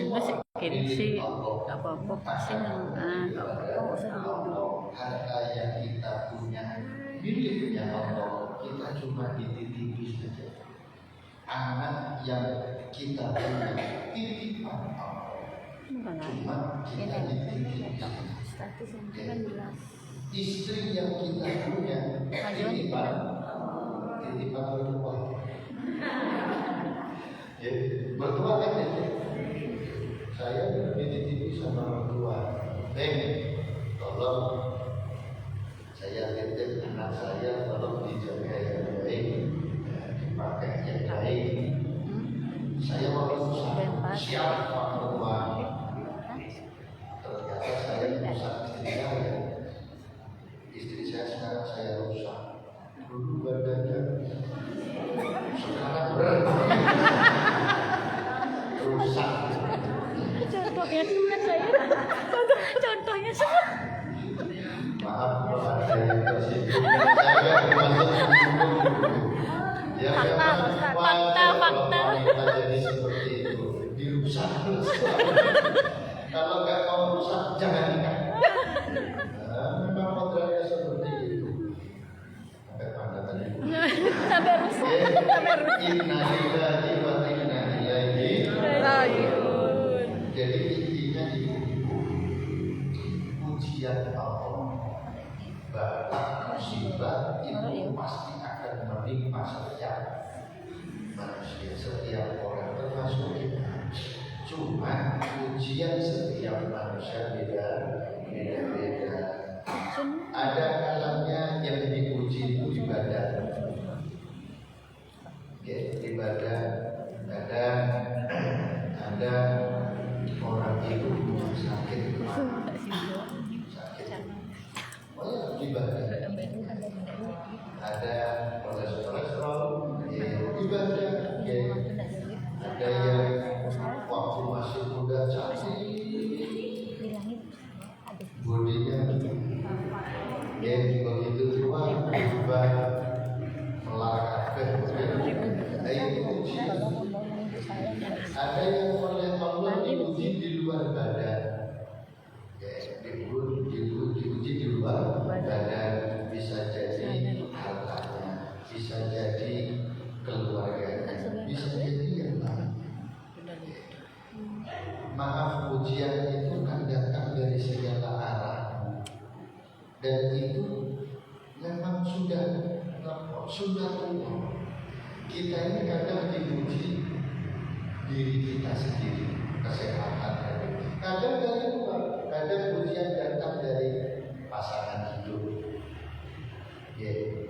masih gengsi apa-apa pasti apa-apa usah dulu. Harta yang kita punya miliknya Allah, kita cuma dititipi saja. Anak yang kita punya titipan Allah, cuma kita dititipi. Status yang kan jelas. Istri yang kita punya titipan mertua. Ya, mertua kan ya. Saya dititipi sama mertua. Tolong saya titip anak saya, tolong dijaga yang baik, dipakai yang baik. Saya mau siap Pak Mertua. Ternyata saya rusak istri saya. Istri saya sekarang saya rusak. Dulu badannya, sekarang berat. Rusak. Contohnya teman saya. Contohnya saya. Maaf kalau ada yang tersinggung. Saya termasuk ya, fakta. Kita jadi seperti itu, dirusak. Kalau nggak mau rusak, jangan nikah. Memang kodratnya seperti itu. Sampai pada tadi. Sampai rusak. Inna lillahi wa inna ilaihi raji'un. Jadi intinya itu ujian Allah, bala musibah itu pasti akan menimpa setiap manusia, setiap orang termasuk kita. Cuma ujian setiap manusia beda-beda. Ada kalanya yang diuji itu ibadah. Ibadah ada orang itu sakit, oh ya ibadah. Ada kolesterol, ibadah. Ada yang waktu masih muda cantik, bodinya begitu tua berubah melangkah. Ada yang oleh Allah diuji di luar badan, diuji di luar badan, bisa jadi hartanya, bisa jadi keluarganya, bisa jadi yang lain. Maaf, ujian itu kan datang dari segala arah, dan itu memang sudah tua. Kita ini kadang diuji diri kita sendiri, kesehatan. Kadang dari luar, kadang ujian datang dari pasangan hidup.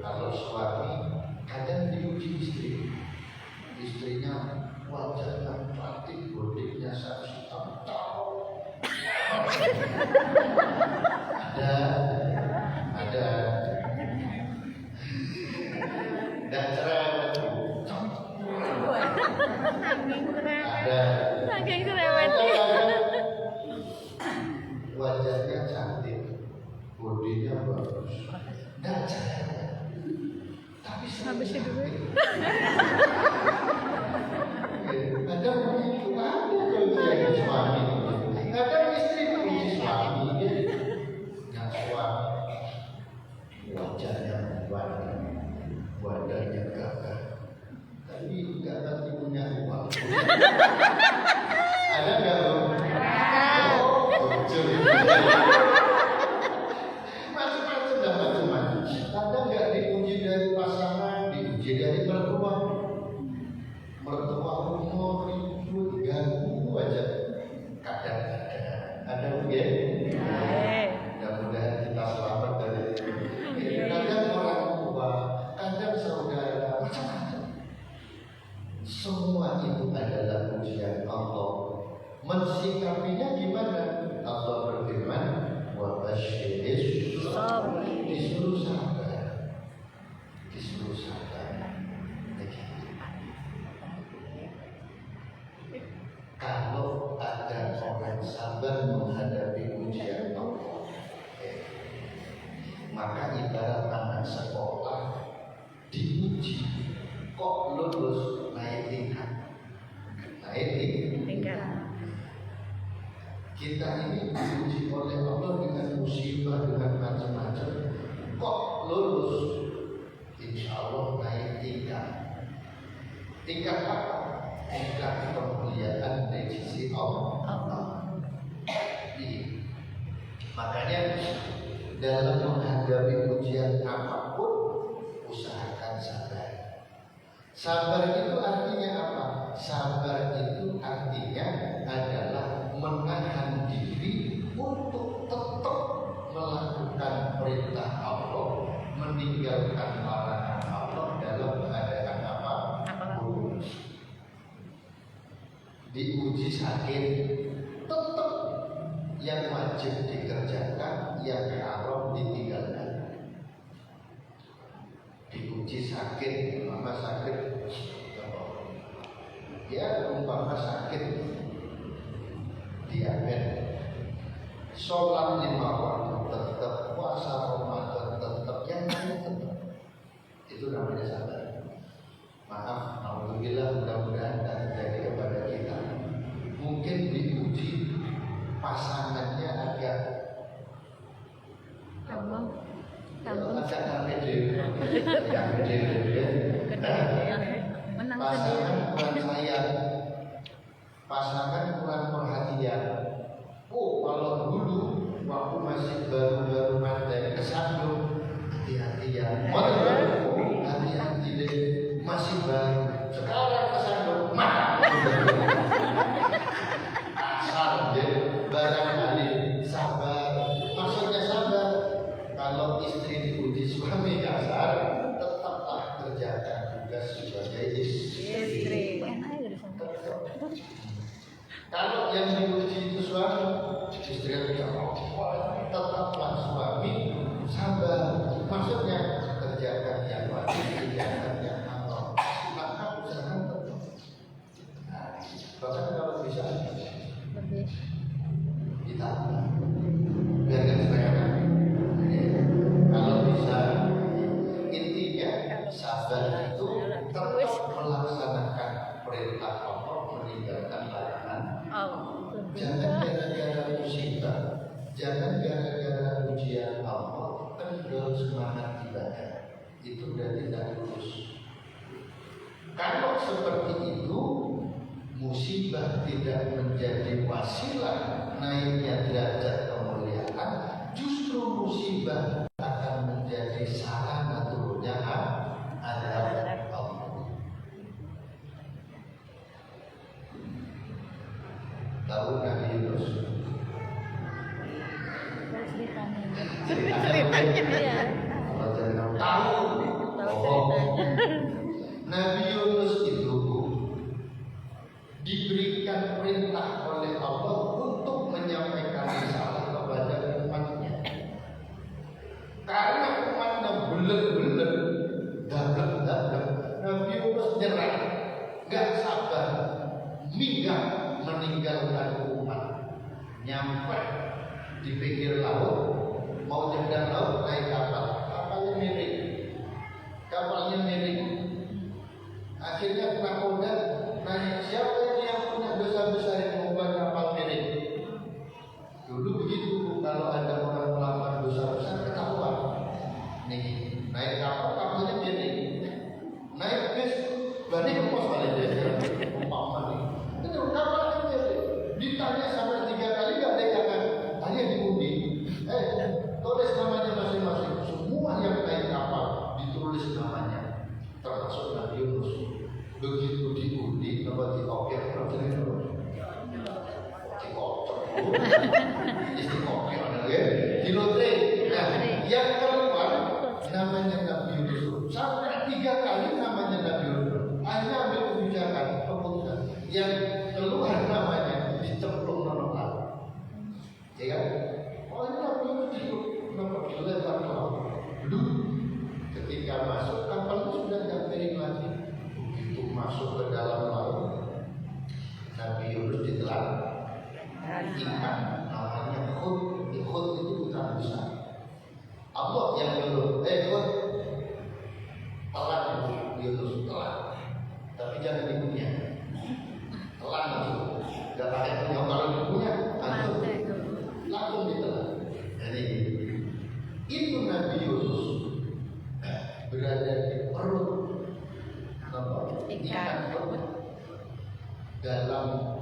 Kalau suami kadang diuji istrinya wajahnya cantik, bodinya seksi, ada dan cerewet, saking cerewet, wajahnya cantik, bodinya bagus, dan cerewet, tapi habis itu kadang begitu, ada suami, kadang istri puji suami, yang suami wajahnya badannya gagah, tapi nggak lagi punya uang. Ada nggak lo? Macam-macam dan macam-macam. Kadang nggak diuji dari pasangan, diuji dari mertua. Mertua umur ribut, ganggu aja. Kadang ada mungkin. Mudah-mudahan kita selamat dari itu. Kadang orang tua, kadang saudara, macam-macam. Semua itu adalah ujian Allah. Mensikapinya gimana? Allah berfirman, wa basyiris sabirin. Disuruh sabar. Kalau ada orang sabar menghadapi ujian Allah, maka ibarat anak sekolah diuji, kok lulus naik tingkat, Kita ini diuji oleh Allah dengan musibah, dengan macam-macam. Kok lulus? Insya Allah naik tingkat. Tingkat apa? Tingkat kemuliaan dari sisi Allah. Makanya dalam menghadapi ujian apapun, usahakan sabar. Sabar itu artinya apa? Sabar itu artinya adalah menahan diri untuk tetap melakukan perintah Allah, meninggalkan larangan Allah dalam keadaan apapun. Diuji sakit, tetap yang wajib dikerjakan, yang haram ditinggalkan. Diuji sakit, umpama sakit, ya umpama sakit diabetes, sholat 5 waktu tetap, puasa Ramadan tetap, yang lain tetap. Itu namanya sabar. Maaf, alhamdulillah, mudah-mudahan tak terjadi kepada kita. Mungkin diuji pasangannya agak agak pede, pasangan kurang sayang, pasangan kurang perhatian. Oh, kalau dulu waktu masih baru-baru mandai kesandung, hati-hati ya. Hati-hati deh, masih baru. Sekarang kesandung, asal deh, barangkali sabar. Maksudnya sabar. Kalau istri diuji suami kasar, tetaplah kerjakan tugas sebagai istri. Kalau yang diuji itu suami, istri tetaplah suami sabar. Maksudnya kerjakan yang wajib, kerjakan yang haram. Maka usahakan tetap. Bahkan kalau bisa ditambah. Biarkan sebenarnya. Kalau bisa, intinya sabar itu tetap melaksanakan perintah Allah, meninggalkan larangan. Jangan gara-gara musibah, jangan gara-gara ujian Allah kendor semangat ibadah. Itu udah tidak lulus. Kalau seperti itu, musibah tidak menjadi wasilah naiknya derajat kemuliaan, justru musibah akan menjadi sarana turunnya azab Allah. Tahu Nabi Yunus? Ceritanya. Kalau jangan tahu, Nabi Yunus itu diberikan perintah oleh Allah untuk menyampaikan risalah kepada umatnya. Karena umatnya benar-benar dagang, Nabi Yunus nyerah, gak sabar, minggat meninggalkan umat. Nyampe di pinggir laut, mau nyebrang laut naik kapal, kapalnya miring. Akhirnya nakoda nanya, siapa ini yang punya dosa besar yang membuat kapal miring? Dulu begitu, kalau ada orang melakukan dosa besar ketahuan. Nih, naik kapal, kapalnya miring. Naik bis, balik ke pos balik dia. Itu kapalnya miring. Ditanya sampai 3 kali gak ada jangan. Hanya diundi. Tulis namanya masing-masing. Semua yang naik kapal ditulis namanya, termasuk Nabi Yunus. Begitu diundi, apa dikokir, di lotre. Nah, yang keluar namanya Nabi Yunus. Sampai 3 kali namanya Nabi Yunus. Hanya ambil kebijakan, keputusan. Yang keluar namanya dicemplung dalam laut. Ya kan? Oh, ini Nabi Yunus dilempar ke laut. Belum. Ketika masuk kapal itu sudah tidak miring lagi. Begitu masuk ke dalam laut, Nabi Yunus ditelan ikan namanya Hud. Hud itu ikan besar. Allah yang nyuruh, Hud, telan Yunus, telan. Tapi jangan dipunya. Telan itu. Gak pakai punya, kalau dipunya, dalam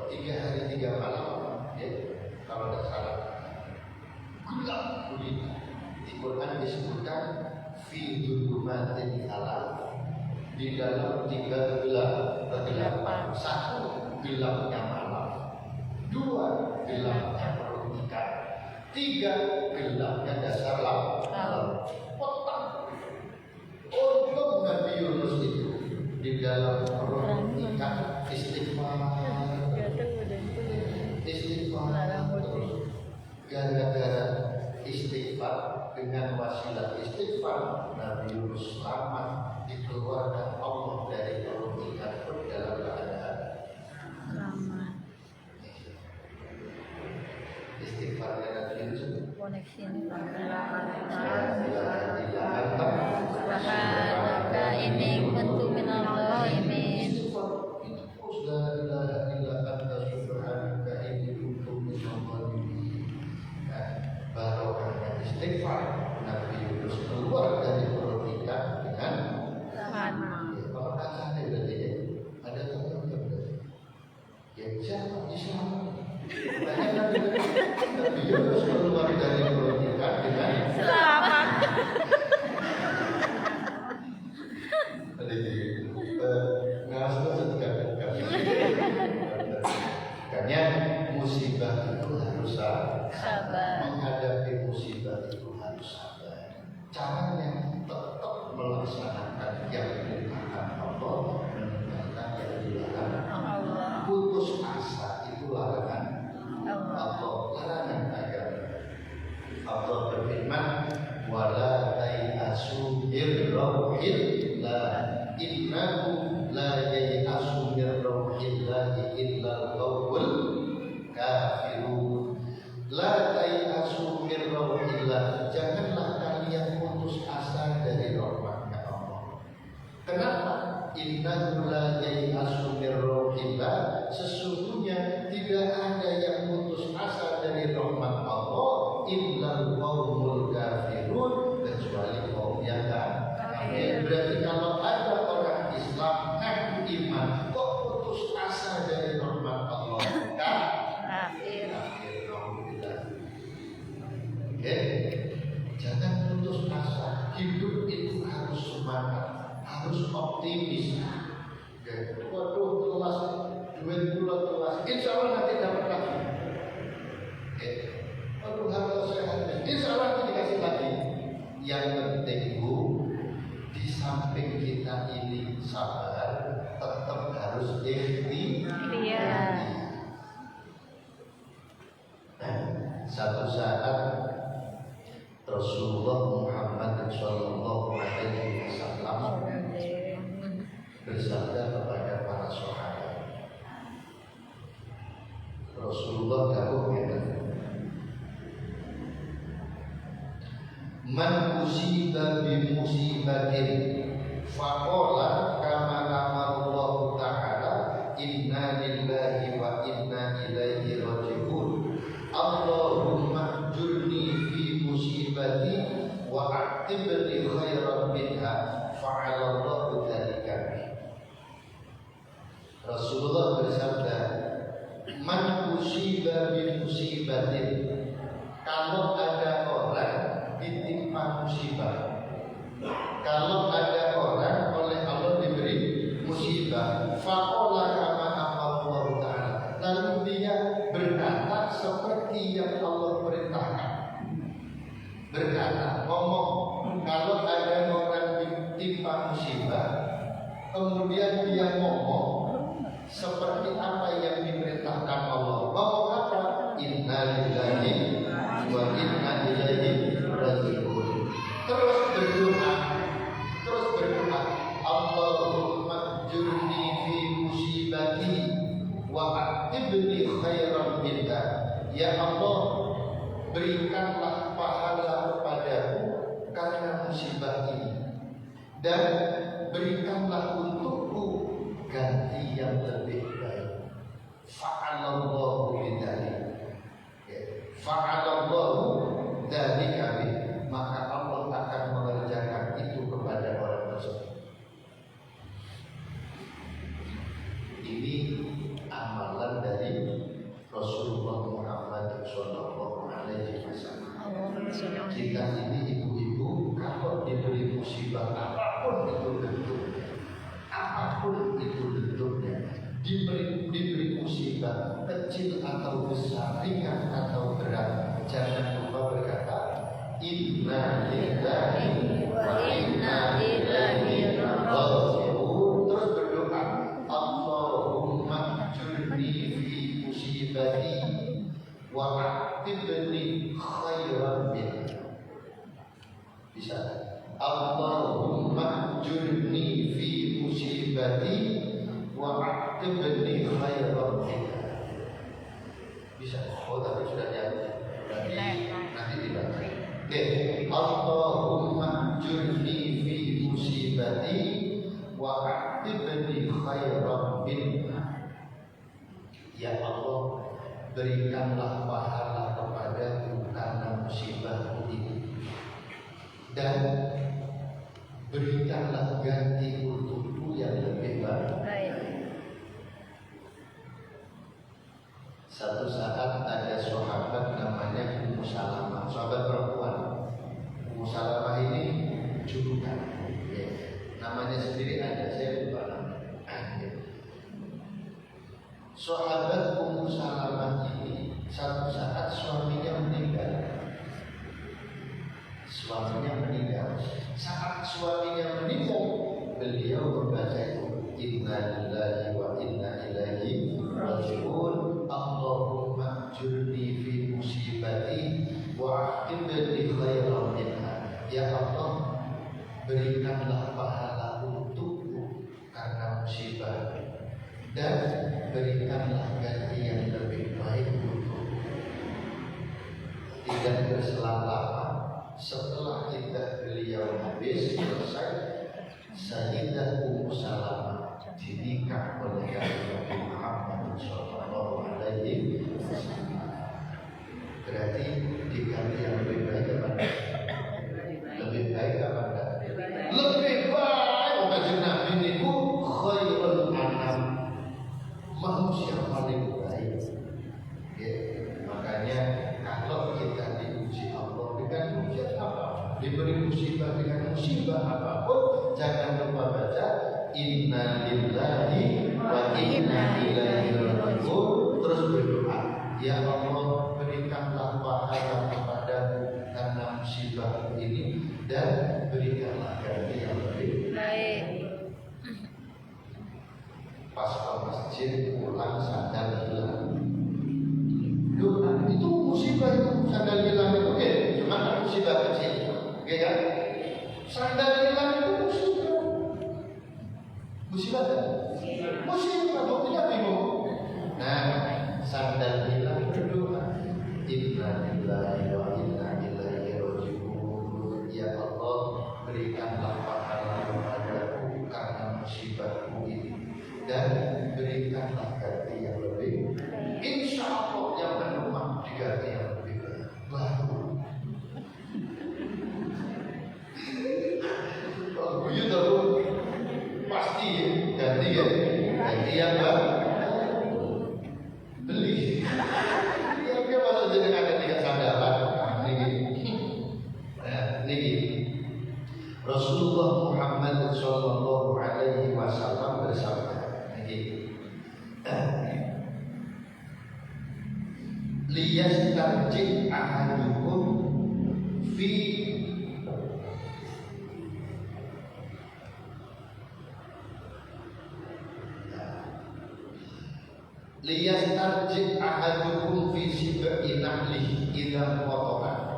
3 hari 3 malam, ya, kalau tidak salah, gelap gulita. Di Quran disebutkan fi dzulumatin salat, di dalam 3 kegelapan. 1 gelapnya malam, 2 gelapnya perut ikan, 3 gelapnya dasar laut. Untuk Nabi Yunus itu di dalam perut ikan istighfar, terus gara-gara istighfar, dengan wasilah istighfar, Nabi Yunus selamat dikeluarkan Allah dari perut ikan pun dalam keadaan istighfar yang Nabi Yunus koneksi ini ini bentuk minallah imin barokahnya istighfar, Nabi Yunus keluar dari perut ikan dengan kalau kasarnya berarti ya ada teman-teman ya siapa Islam Nabi Yunus keluar dari perut ikan dengan selamat. makanya musibah itu harus Sabar. menghadapi musibah itu harus sabar. Caranya tetap melaksanakan yang dilakukan Allah, meninggalkan yang dilarang Allah. Putus asa itu larangan Allah, larangan agama. Allah berfirman, wala tayasu min rauhillah, innahu la yayasu min rauhillah illa al-qaumul kafirun. La tayasu min rauhillah, janganlah kalian putus asa dari rahmatnya Allah. Kenapa? Innahu la yayasu min rauhillah, sesungguhnya tidak ada yang putus asa dari rahmat Allah illal qaumul kafirun, kecuali kaum yang kafir. Berarti kalau ada orang Islam ngaku iman kok putus asa dari rahmat Allah, kafir. Oke, jangan putus asa. Hidup itu harus semangat, harus optimis. Waduh, telas, duit pula telas, insya Allah nanti dapat lagi. Waduh, harta saya habis, insya Allah nanti dikasih lagi. Yang penting Bu, di samping kita ini sabar, tetap harus ikhtiar. Satu saat Rasulullah Muhammad Sallallahu Alaihi Wasallam bersabda kepada para sahabat. Rasulullah dawuh ngeten, man usiba bi musibatin faqala kama Allah ta'ala inna lillahi wa inna ilaihi raji'un Allahumma jurni fi musibati wa aqtibni khairan minha fa'ala Allahu dzalika. Rasulullah bersabda, man usiba bi musibatin, kalau ada orang ditimpa musibah, kalau ada orang oleh Allah diberi musibah, faqala kama Allah ta'ala, lalu dia berkata seperti yang Allah perintahkan. Berkata, ngomong, kalau ada orang ditimpa musibah, kemudian dia ngomong seperti apa yang diperintahkan Allah. Ngomong apa? Inna lillahi wa inna ilaihi raji'un. Terus berdoa, Allahumma jurni fi musibati wa aqtibni khairan minha. Ya Allah, berikanlah pahala kepadaku karena musibah ini, dan berikanlah untukku ganti yang lebih baik. Fa'alallahu bidzalik, fa'alallahu dzalika, maka Allah akan mengerjakan itu kepada orang tersebut. Ini Kita ini ibu-ibu kalau diberi musibah apapun itu bentuknya, diberi musibah kecil atau besar, ringan atau berat, jangan lupa berkata inna lillahi wa inna ilaihi raji'un. Terus berdoa, Allahumma jurni fi musibati wa aqibni khairan minha. Bisa. Allahumma jurni fi musibati wa aqibni khairan minha. Bisa. Oh, tapi sudah jadi. Nanti dibaca. Oke. Allahumma jurni fi musibati wa aqibni khairan minha. Ya Allah, berikanlah pahala kepadaku karena musibah ini, dan berikanlah ganti untukku yang lebih baik. Satu saat ada sahabat namanya Ummu Salamah, sahabat perempuan. Ummu Salamah ini julukan, ya. Namanya sendiri ada, saya lupa namanya. Sahabat Ummu Salamah ini satu saat suaminya meninggal. Saat suaminya meninggal, beliau membaca itu, inna lillahi wa inna ilaihi raji'un. Allahumma jurni fi musibati wa aqibni khairan minha. Ya Allah, berikanlah pahala untukku karena musibah, dan berikanlah ganti yang lebih baik untukku. Tidak berselang lama, setelah iddah beliau habis selesai, Sayyidah Ummu Salamah dinikah oleh Nabi Muhammad sallallahu alaihi wasallam. Berarti diganti yang lebih baik apa enggak? Lebih baik apa enggak? Lebih baik. Kanjeng Nabi niku khairul anam, manusia paling baik. Ya, makanya kalau kita diuji Allah dengan ujian apa, diberi musibah dengan musibah apapun, jangan lupa baca inna lillahi wa inna ilaihi raji'un. Terus berdoa, ya Allah, berikanlah pahala kepadaku karena musibah ini, dan berikanlah ganti yang lebih baik. Pas ke masjid pulang sandal hilang. Loh, itu musibah itu, sandal hilang itu ya, cuma kan musibah kecil, oke kan? Sandal hilang itu musibah. Musibah kan? Musibah, buktinya bingung. Nah, sandal hilang berdoa, inna lillahi wa inna ilaihi raji'un. Ya Allah, berikanlah pahala kepadaku karena musibahku ini, dan berikanlah ganti yang lebih. Insya Allah yang menerima diganti yang lebih baru. Kalau begitu pasti ganti ya, ganti yang baru. Beli. Dia masuk jadi ada tiga sandalan. Niki. Rasulullah Muhammad sallallahu alaihi wasallam bersabda, liyastarji ahadukum fi liyastarji ahadukum fi sib'i nahlihi idza waqa'a.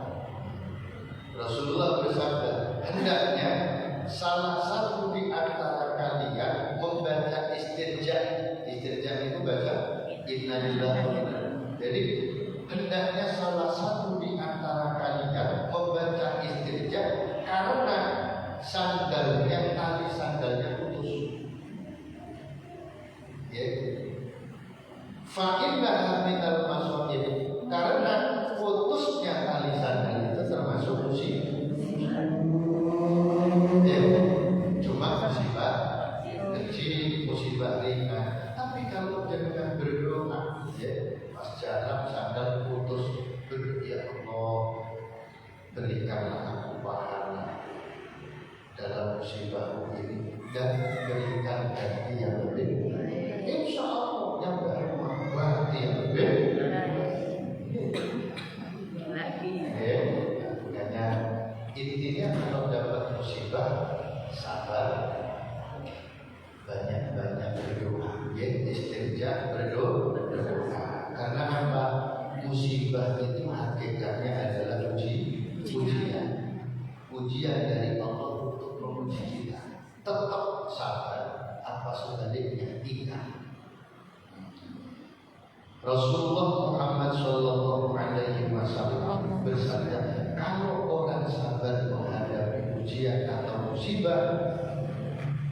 Rasulullah bersabda, hendaknya salah satu di antara kalian membaca istirja. Istirja itu baca inna lillahi wa inna. Jadi hendaknya salah satu di antara kalian membaca istirja karena sandalnya, tali sandalnya putus. Ya. Fa inna minal masaib, karena putusnya tali sandal itu termasuk musibah. Ya. Cuma musibah kecil, musibah ringan. Tapi kalau dengan berdoa, ya, pas jalan sandal putus, berdoa, ya Allah, beri banyak berdoa. Karena apa? Musibah itu hakikatnya adalah ujian. Ujian dari Allah untuk menguji kita. Tetap sabar, apa sebaliknya tidak. Rasulullah Muhammad Shallallahu Alaihi Wasallam bersabda, kalau orang sabar menghadapi ujian atau musibah,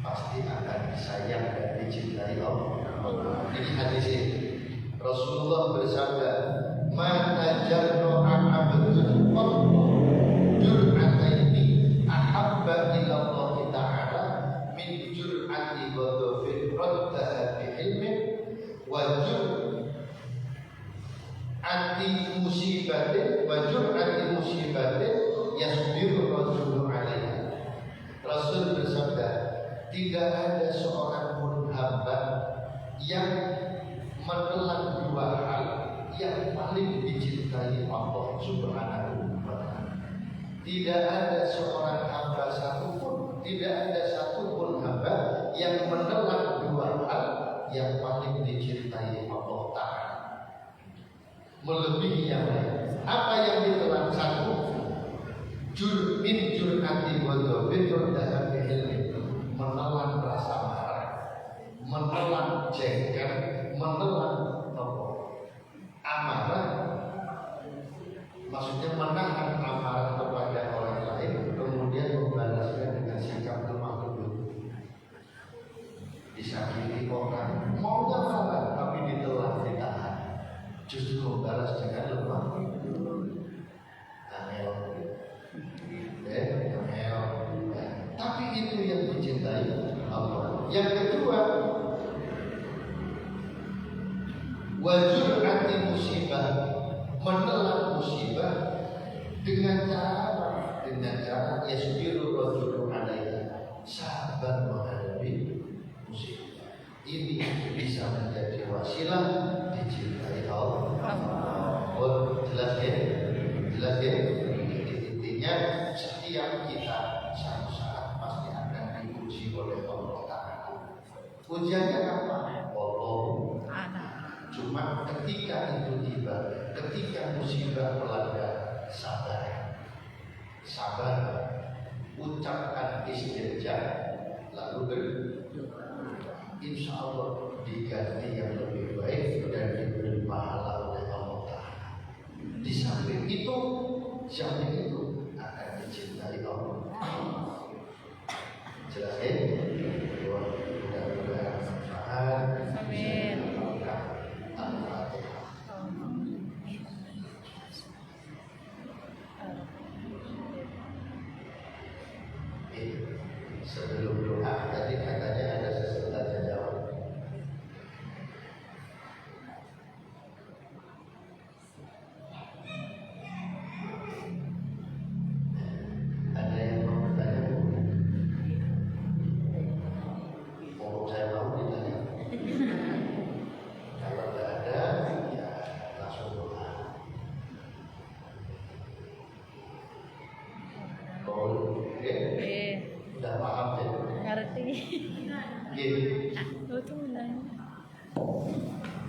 pasti akan disayang dan dicintai Allah. Ini hadis ini. Rasulullah bersabda, "Mata jarro'a abdul jur'ataini ahabba ila Allah Ta'ala min jur'ati ghadabin raddaha bi ilmin wa jur'ati musibatin yasbiru rajulu 'alaiha." Rasul bersabda, tidak ada seorang pun hamba yang menelan dua hal yang paling dicintai Allah Subhanahu wa Ta'ala. Tidak ada seorang hamba satupun, tidak ada satupun hamba yang menelan dua hal yang paling dicintai Allah Ta'ala melebihi yang lain. Apa yang ditelan? Satu, min jur'ati wa dhafir dalam ilmi, menelan rasa marah, menelan jengkel, menelan amarah, maksudnya menahan amarah kepada orang lain, kemudian membalasnya dengan sikap lemah lembut. Disakiti orang, mau nggak marah, tapi ditelan, ditahan, justru membalas dengan lemah lembut. Aneh. Tapi itu yang dicintai Allah. Yang kedua, wajur anti musibah, menelan musibah dengan cara yasbiru rajulun alaiha, sabar menghadapi musibah. Ini bisa menjadi wasilah dicintai Allah. Oh, jelas ya? Jelas ya? Intinya setiap kita suatu saat pasti akan diuji oleh Allah Ta'ala. Ujiannya apa? Allah. Cuma ketika itu tiba, ketika musibah melanda, sabar, sabar, ucapkan istirja, lalu insya Allah diganti yang lebih baik dan diberi pahala oleh Allah Ta'ala. Di samping itu, jamin itu akan dicintai Allah. Jelas ya? Mudah-mudahan manfaat. Amin. Sebelum doa tadi katanya ada sesuatu yang jawab. Ada yang mau bertanya? Mau saya mau ditanya? Kalau tidak ada, ya langsung doa. Oke. Udah paham ya? Ngerti. Gitu.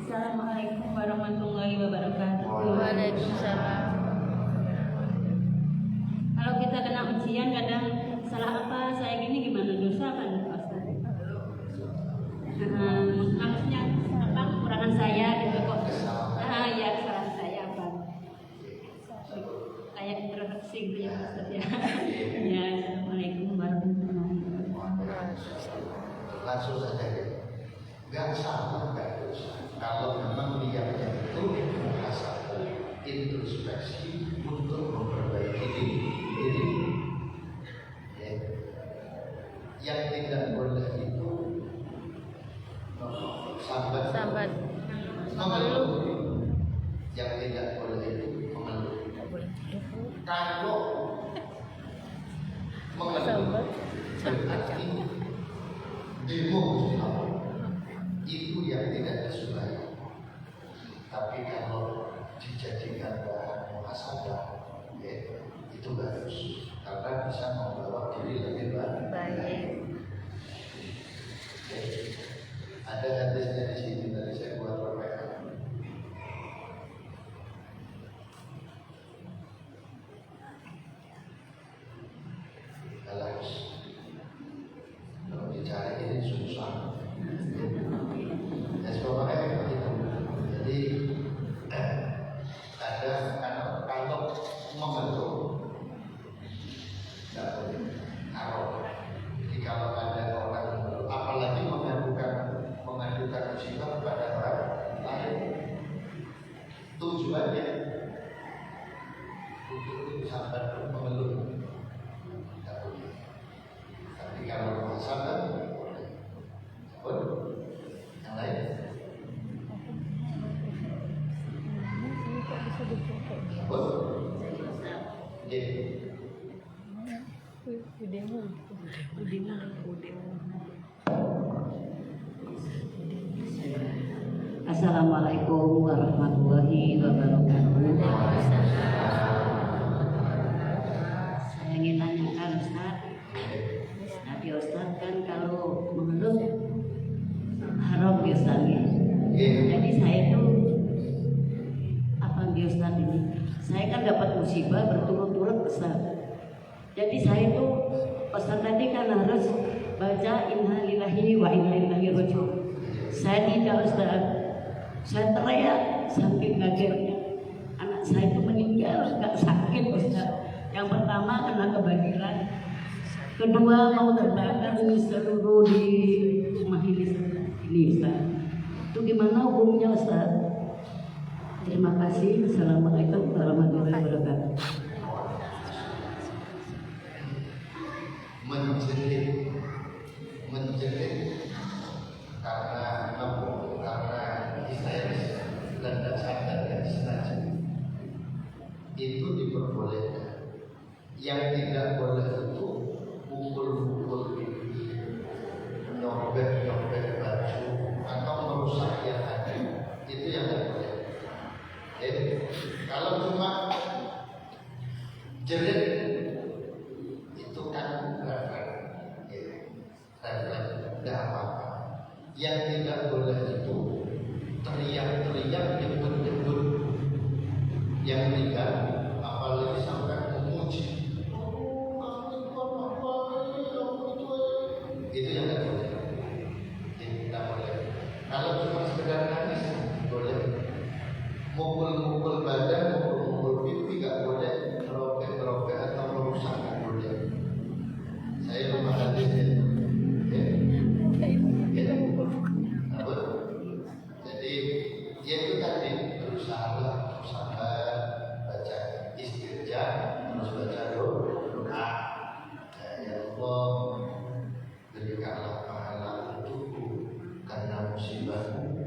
Assalamualaikum warahmatullahi wabarakatuh. Waalaikumsalam. Kalau kita kena ujian kadang salah apa saya gini gimana, dosa kan Ustaz? Maksudnya apa kekurangan saya gitu kok? Ya kesalahan saya apa? Kayak introspeksi gitu ya Ustaz ya. Ya, assalamualaikum warahmatullahi wabarakatuh. Langsung saja ya. Gak salah, gak dosa. Kalau memang niatnya itu muhasabah, introspeksi untuk memperbaiki diri. Ya. Yang tidak boleh itu sabar, mengeluh. Yang tidak boleh itu mengeluh. Kalau mengeluh berarti demo itu yang tidak disukai. Tapi kalau dijadikan bahan muhasabah, ya, itu bagus karena bisa membawa diri lebih baik. Ya. Ada hadisnya di sini tadi saya tujuannya untuk sabar mengeluh. Tidak boleh. Tapi kalau mau sabar boleh. Yang lain? Assalamualaikum warahmatullahi wabarakatuh. Saya ingin tanyakan Ustaz. Nabi Ustaz kan kalau mengeluh haram ya Ustaz ya. Jadi saya itu apa dia Ustaz ini? Saya kan dapat musibah berturut-turut Ustaz. Jadi saya itu Ustaz tadi kan harus baca inna lillahi wa inna ilaihi raji'un. Saya tidak Ustaz. Saya teriak saking kagetnya. Anak saya itu meninggal, gak sakit Ustaz. Yang pertama kena kebanjiran, kedua mau terbakar seluruh di rumah ini Ustaz. Itu gimana hukumnya Ustaz? Terima kasih. Assalamualaikum warahmatullahi wabarakatuh. Menjerit karena mampu, karena histeris dan sadar dan sengaja itu diperbolehkan. Yang tidak boleh itu pukul-pukul pipi, nyobek-nyobek baju atau merusak yang ada. Itu yang tidak boleh. Kalau cuma jerit itu kan refleks, tidak apa-apa. Yang tidak boleh itu teriak-teriak, nyebut-nyebut yang meninggal, apalagi sampai memuji. Itu yang tidak boleh. Tidak boleh. Kalau cuma sekedar nangis boleh. Mukul-mukul badan, mukul-mukul pipi tidak boleh. Merobek-merobek atau merusak tidak boleh. Saya lupa hadisnya. Jadi dia itu tadi berusaha sabar, baca istirja, terus baca doa. Ya Allah, berikanlah pahala untukku karena musibahmu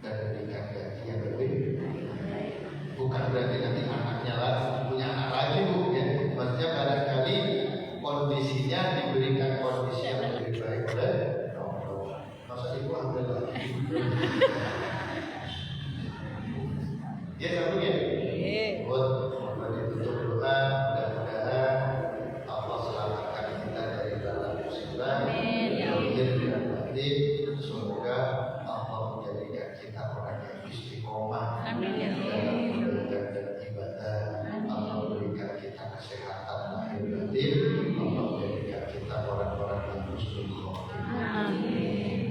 dan berikan ganti yang berbeda. Bukan berarti nanti anaknya lah punya anak lagi bu, ya. Maksudnya barangkali kondisinya diberikan kondisi yang lebih baik oleh Allah. Masa ibu ambil lagi? Dia satu ya? Buat ditutup doa, mudah-mudahan Allah selamatkan kita dari dalam musibah. Semoga Allah menjadikan kita orang yang istiqomah dan ibadah. Allah berikan kita kesehatan lahir batin. Allah menjadikan kita orang-orang yang husnul khotimah.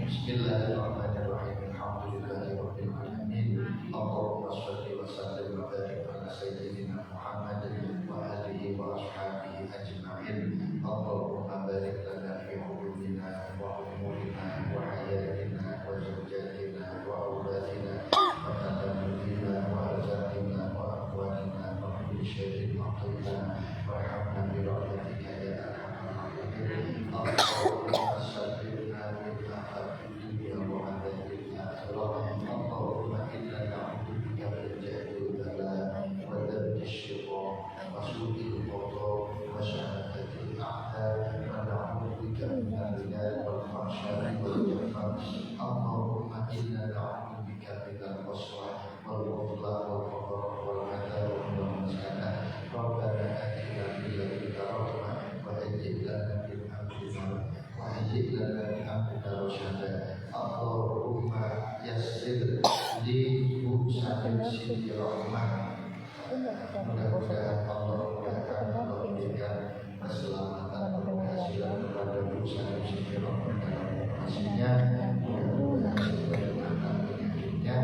Bismillahirrahmanirrahim. Alhamdulillahirabbil alamin. Allahumma shalli wa sallim wa barik ala sayyidina Muhammad wa alihi wa ashabihi ajma'in. Allahumma barik lana fi umurina wa umurina wa hayatina wa zawjatina wa auladina wa tadamudina wa arzaqina wa aqwanina wa kulli syai'in aqilna warhamna bi rahmatika ya arhamar rahimin. Allahumma sabbirna min ahabi dunya wa adzabil akhirah. Allahumma inna na'udzubika min jahdi al-bala wa dhabbi asy-syaitan wa su'il qada wa syahadatil a'da wa na'udzubika min al-ghilal wal fahsya'i wal jafar. Allahumma inna na'udzubika min al-qaswa wal butla wal faqr wal adab wal maskanah. Rabbana atina min ladunka rahmah wa hayyi' lana min amrina rasyada. Allahumma yassir li urusan sini rahmah. Mudah-mudahan Allah akan memberikan keselamatan keberhasilan kepada urusan sini rahmah dalam operasinya. Mudah-mudahan sebagai penyakitnya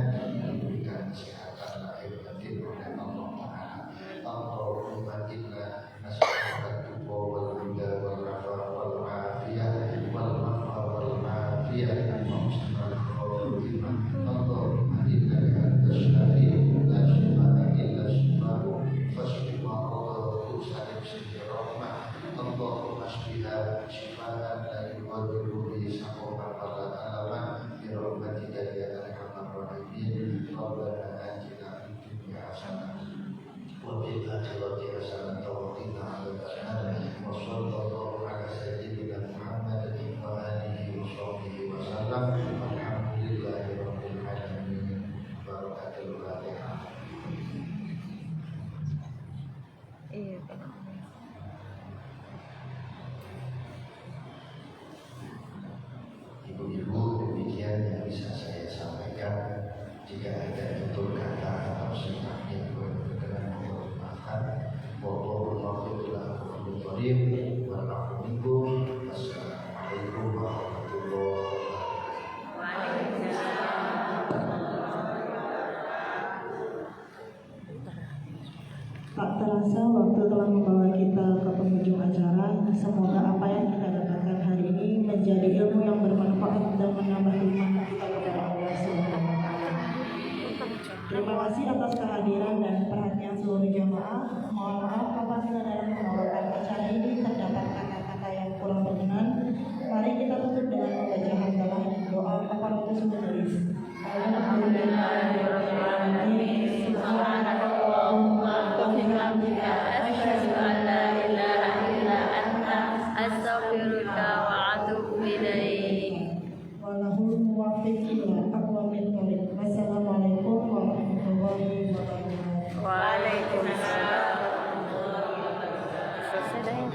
diberikan kesehatan lahir batin oleh Allah Taala. Allahumma inna nas'aluka tuqa wal huda wal afaf wal afiyah wal maghfirah wal afiyah wa husnal khotimah. Allahumma innaka antas syafi'u la jika ada tutur kata atau sifat yang berkenaan mohon maafkan. Wassalamualaikum warahmatullahi Tak terasa waktu telah membawa kita ke penghujung acara. Semoga apa yang kita dapatkan hari ini menjadi ilmu yang bermanfaat dan menambah iman kita kepada Allah Subhanahu wa Ta'ala. Terima kasih atas kehadiran dan perhatian seluruh jamaah. Mohon maaf apabila dalam penolakan acara ini terdapat kata-kata yang kurang berkenan. Mari kita tutup dengan membaca hamdalah dan doa kafaratus majelis. Alhamdulillahirobbilalamin. Subhanakallahumma wa bihamdika asyhadu an la ilaha illa anta Astaghfiruka wa atubu ilaik. walahul muwaffiq ila aqwamit thoriq. Wassalamualaikum warahmatullahi wabarakatuh. Waalaikumsalam. Selesai dah ya?